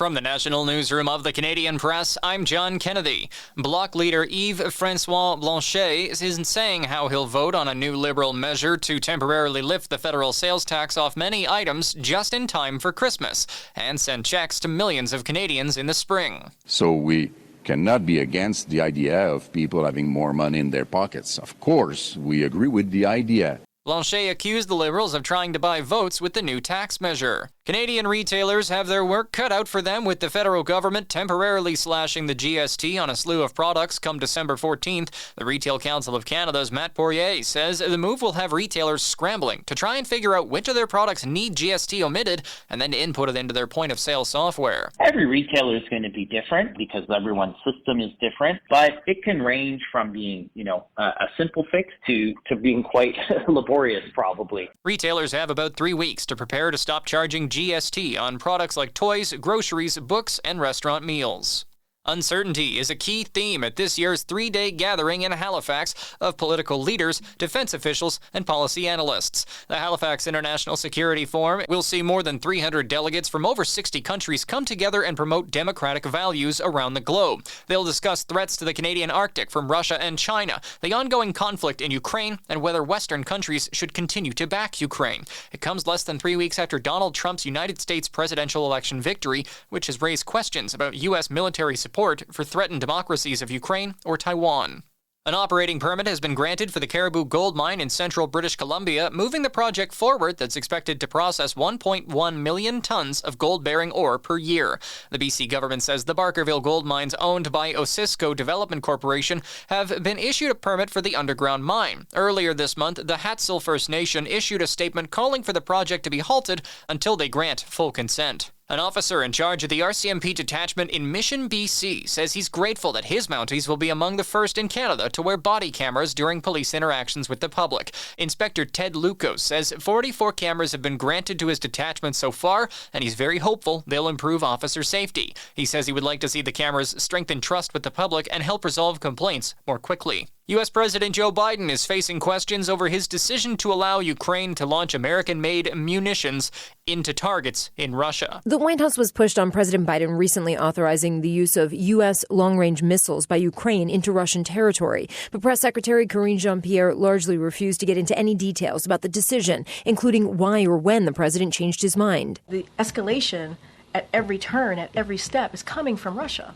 From the National Newsroom of the Canadian Press, I'm John Kennedy. Bloc leader Yves-François Blanchet isn't saying how he'll vote on a new Liberal measure to temporarily lift the federal sales tax off many items just in time for Christmas and send checks to millions of Canadians in the spring. So we cannot be against the idea of people having more money in their pockets. Of course, we agree with the idea. Blanchet accused the Liberals of trying to buy votes with the new tax measure. Canadian retailers have their work cut out for them with the federal government temporarily slashing the GST on a slew of products come December 14th. The Retail Council of Canada's Matt Poirier says the move will have retailers scrambling to try and figure out which of their products need GST omitted and then to input it into their point-of-sale software. Every retailer is going to be different because everyone's system is different, but it can range from being, a simple fix to being quite laborious, probably. Retailers have about 3 weeks to prepare to stop charging GST on products like toys, groceries, books, and restaurant meals. Uncertainty is a key theme at this year's 3-day gathering in Halifax of political leaders, defense officials, and policy analysts. The Halifax International Security Forum will see more than 300 delegates from over 60 countries come together and promote democratic values around the globe. They'll discuss threats to the Canadian Arctic from Russia and China, the ongoing conflict in Ukraine, and whether Western countries should continue to back Ukraine. It comes less than 3 weeks after Donald Trump's United States presidential election victory, which has raised questions about U.S. military support for threatened democracies of Ukraine or Taiwan. An operating permit has been granted for the Caribou Gold Mine in central British Columbia, moving the project forward that's expected to process 1.1 million tons of gold-bearing ore per year. The BC government says the Barkerville gold mines owned by Osisko Development Corporation have been issued a permit for the underground mine. Earlier this month, the Hatzel First Nation issued a statement calling for the project to be halted until they grant full consent. An officer in charge of the RCMP detachment in Mission, BC, says he's grateful that his Mounties will be among the first in Canada to wear body cameras during police interactions with the public. Inspector Ted Lucas says 44 cameras have been granted to his detachment so far, and he's very hopeful they'll improve officer safety. He says he would like to see the cameras strengthen trust with the public and help resolve complaints more quickly. U.S. President Joe Biden is facing questions over his decision to allow Ukraine to launch American-made munitions into targets in Russia. The White House was pushed on President Biden recently authorizing the use of U.S. long-range missiles by Ukraine into Russian territory. But Press Secretary Karine Jean-Pierre largely refused to get into any details about the decision, including why or when the president changed his mind. The escalation at every turn, at every step, is coming from Russia.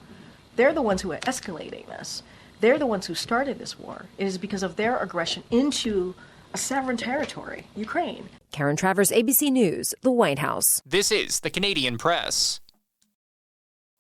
They're the ones who are escalating this. They're the ones who started this war. It is because of their aggression into a sovereign territory, Ukraine. Karen Travers, ABC News, the White House. This is the Canadian Press.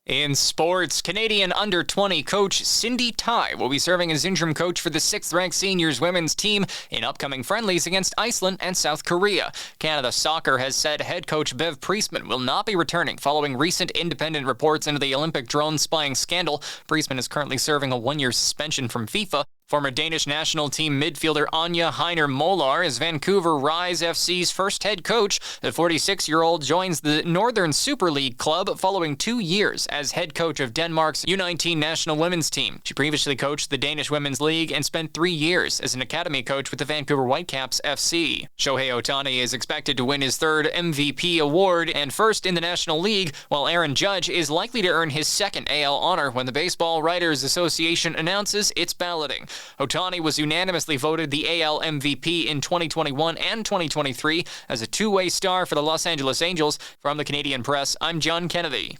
In sports, Canadian under-20 coach Cindy Tai will be serving as interim coach for the 6th-ranked seniors women's team in upcoming friendlies against Iceland and South Korea. Canada Soccer has said head coach Bev Priestman will not be returning following recent independent reports into the Olympic drone spying scandal. Priestman is currently serving a 1-year suspension from FIFA. Former Danish national team midfielder Anja Heiner Molar is Vancouver Rise FC's first head coach. The 46-year-old joins the Northern Super League club following 2 years as head coach of Denmark's U19 national women's team. She previously coached the Danish Women's League and spent 3 years as an academy coach with the Vancouver Whitecaps FC. Shohei Ohtani is expected to win his 3rd MVP award and first in the National League, while Aaron Judge is likely to earn his 2nd AL honor when the Baseball Writers Association announces its balloting. Ohtani was unanimously voted the AL MVP in 2021 and 2023 as a two-way star for the Los Angeles Angels. From the Canadian Press, I'm John Kennedy.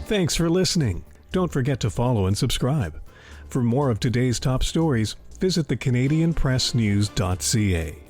Thanks for listening. Don't forget to follow and subscribe. For more of today's top stories, visit thecanadianpressnews.ca.